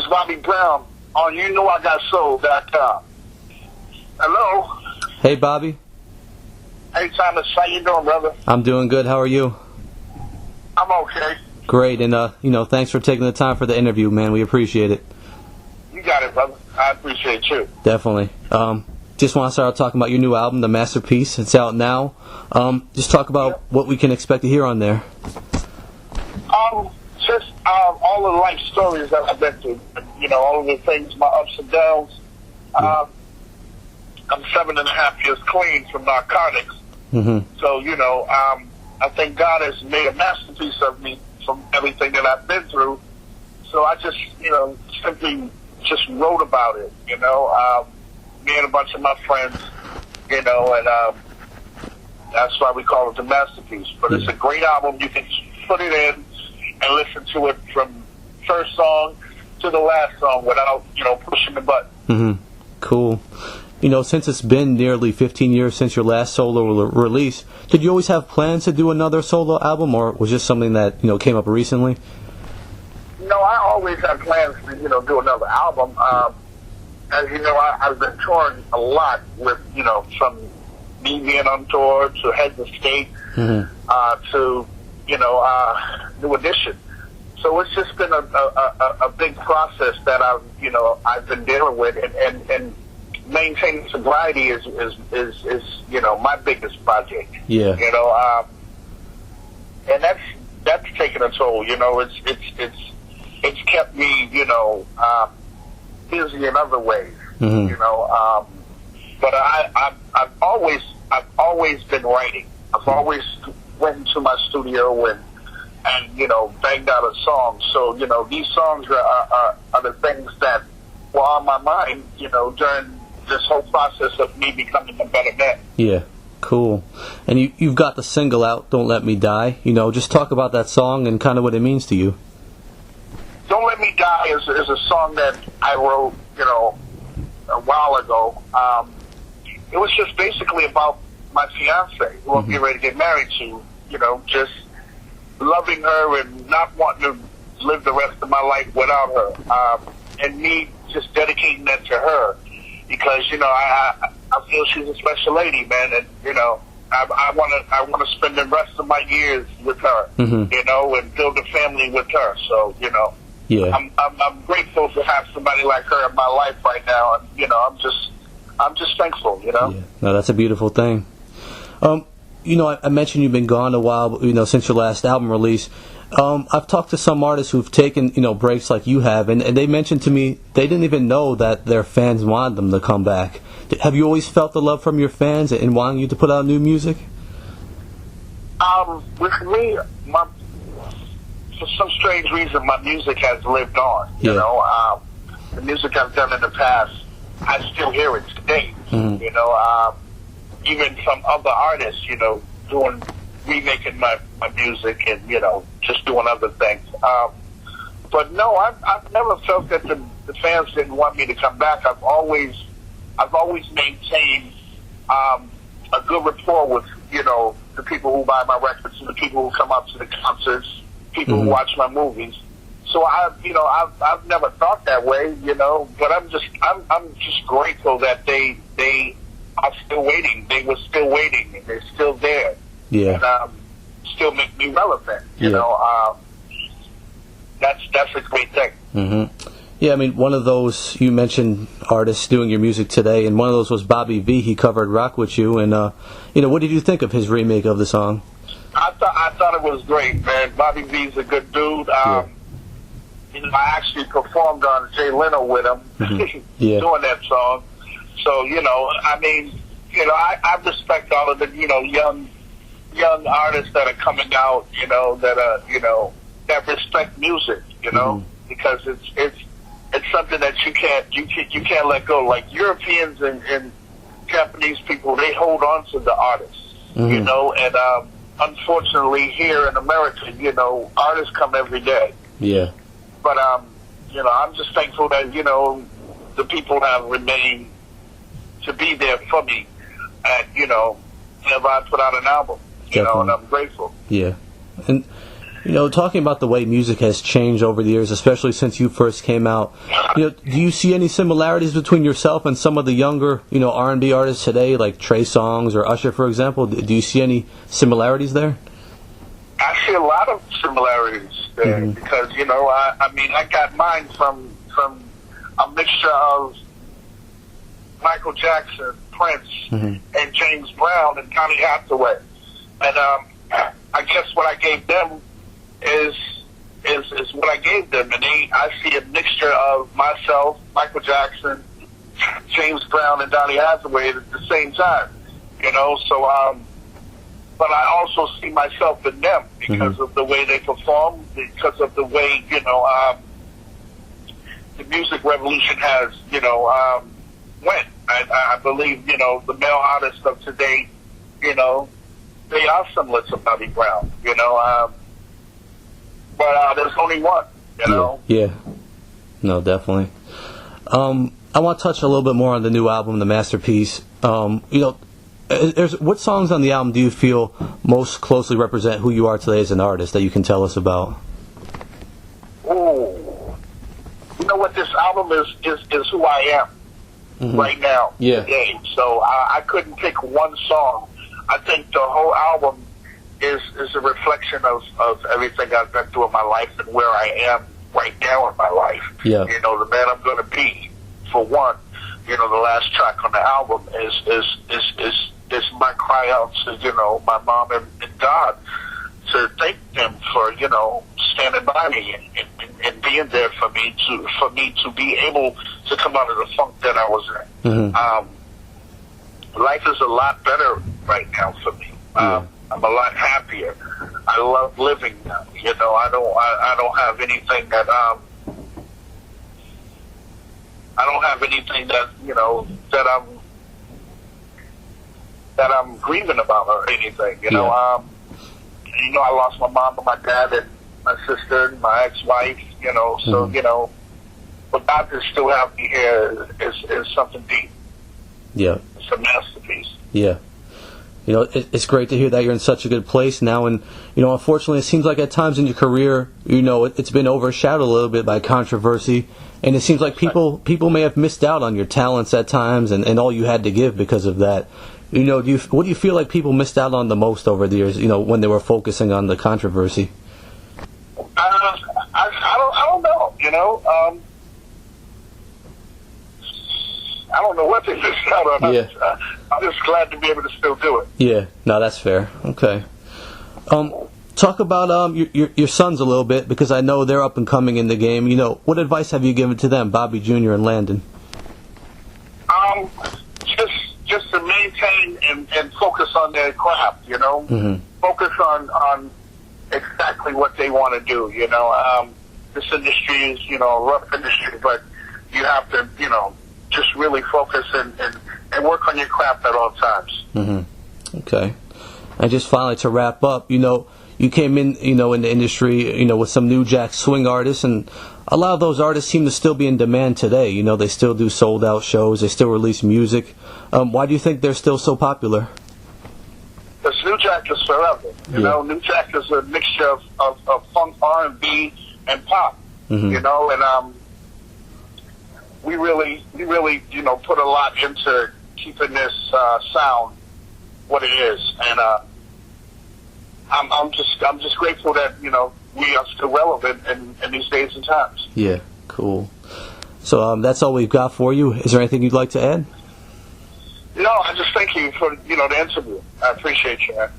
is Bobby Brown on YouKnowIGotSoul.com. Hello? Hey, Bobby. Hey, Thomas. How you doing, brother? I'm doing good. How are you? I'm okay. Great, and thanks for taking the time for the interview, man. We appreciate it. You got it, brother. I appreciate you. Definitely. Just want to start out talking about your new album, The Masterpiece. It's out now. Just talk about what we can expect to hear on there. Just all the life stories that I've been through. All of the things, my ups and downs. I'm 7.5 years clean from narcotics. Mm-hmm. So, I think God has made a masterpiece of me from everything that I've been through. So I just, simply just wrote about it, me and a bunch of my friends, and that's why we call it The Masterpiece. But it's a great album. You can put it in and listen to it from first song to the last song without, pushing the button. Mm-hmm. Cool. Since it's been nearly 15 years since your last solo release, did you always have plans to do another solo album, or was this something that, came up recently? No, I always had plans to, do another album. As you know, I've been touring a lot with, from me being on tour to Heads of State, to, New Edition. So it's just been a big process that I've been dealing with, and maintaining sobriety is my biggest project. Yeah. And that's taken a toll. It's kept me busy in other ways. But I've always been writing. I've always went into my studio and banged out a song. So these songs are the things that were on my mind during this whole process of me becoming a better man. Yeah, cool. And you've got the single out, Don't Let Me Die. Just talk about that song and kind of what it means to you. Don't Let Me Die is a song that I wrote, a while ago. It was just basically about my fiance, who I'm getting ready to get married to, just loving her and not wanting to live the rest of my life without her. And me just dedicating that to her. Because I feel she's a special lady, man, and I want to spend the rest of my years with her, and build a family with her. So yeah, I'm grateful to have somebody like her in my life right now, and I'm just thankful. Yeah. No, that's a beautiful thing. I mentioned you've been gone a while, since your last album release. I've talked to some artists who've taken, breaks like you have, and they mentioned to me they didn't even know that their fans wanted them to come back. Have you always felt the love from your fans and wanting you to put out new music? With me, for some strange reason, my music has lived on. Yeah. The music I've done in the past, I still hear it today. Even from other artists, remaking my music and just doing other things. But no, I've never felt that the fans didn't want me to come back. I've always maintained a good rapport with the people who buy my records and the people who come out to the concerts, people who watch my movies. So I've never thought that way, But I'm just grateful that they are still waiting. They were still waiting, and they're still there. Yeah. And still make me relevant. That's a great thing. Mm-hmm. Yeah, I mean, one of those, you mentioned artists doing your music today, and one of those was Bobby V. He covered "Rock With You," and what did you think of his remake of the song? I thought it was great, man. Bobby V's a good dude. I actually performed on Jay Leno with him doing that song. So I respect all of the young artists that are coming out, that are, that respect music, because it's something that you can't let go. Like Europeans and Japanese people, they hold on to the artists, and unfortunately here in America, artists come every day. Yeah. But I'm just thankful that the people have remained to be there for me, and whenever I put out an album. And I'm grateful. Yeah. And You know, talking about the way music has changed over the years, especially since you first came out, you know, do you see any similarities between yourself and some of the younger, you know, R&B artists today, like Trey Songz or Usher, for example? Do you see any similarities there? I see a lot of similarities there because, you know, I mean, I got mine from a mixture of Michael Jackson, Prince, and James Brown and Donny Hathaway. And I guess what I gave them is what I gave them, and I see a mixture of myself, Michael Jackson, James Brown, and Donny Hathaway at the same time, you know. So, but I also see myself in them because of the way they perform, because of the way, you know, the music revolution has, you know, went. I believe, you know, the male artists of today, you know, they are similar to Bobby Brown, you know. But there's only one, you know? Yeah. No, definitely. I want to touch a little bit more on the new album, The Masterpiece. You know, what songs on the album do you feel most closely represent who you are today as an artist that you can tell us about? Oh, you know what? This album is who I am right now, today. So I couldn't pick one song. I think the whole album is a reflection of everything I've been through in my life and where I am right now in my life. Yeah. You know, the man I'm going to be, for one. You know, the last track on the album is my cry out to, you know, my mom and God, to thank them for, you know, standing by me and being there for me to be able to come out of the funk that I was in. Life is a lot better right now for me. I'm a lot happier. I love living now. You know, I don't have anything that you know that I'm grieving about or anything. You know, I lost my mom and my dad and my sister and my ex-wife. You know, so you know, but God to still have me here is something deep. Yeah, it's a masterpiece. Yeah. You know, it's great to hear that you're in such a good place now, and, you know, unfortunately it seems like at times in your career, you know, it's been overshadowed a little bit by controversy, and it seems like people may have missed out on your talents at times and all you had to give because of that. You know, what do you feel like people missed out on the most over the years, you know, when they were focusing on the controversy? I don't know, you know. I don't know what they missed out on. Yeah. I'm just glad to be able to still do it. Yeah, no, that's fair. Okay. Talk about your sons a little bit, because I know they're up and coming in the game. You know, what advice have you given to them, Bobby Jr. and Landon? Just to maintain and focus on their craft. You know, focus on exactly what they want to do. You know, this industry is, you know, a rough industry, but you have to, you know, just really focus and work on your craft at all times. Okay. And just finally, to wrap up, you know, you came in, you know, in the industry, you know, with some new jack swing artists, and a lot of those artists seem to still be in demand today. You know, they still do sold out shows, they still release music. Why do you think they're still so popular? Because New Jack is forever. You know, New Jack is a mixture of funk, R&B, and pop. You know, and we really, you know, put a lot into keeping this sound what it is, and I'm just grateful that, you know, we are still relevant in these days and times. Yeah, cool. So that's all we've got for you. Is there anything you'd like to add? No, I just thank you for, you know, the interview. I appreciate you, man.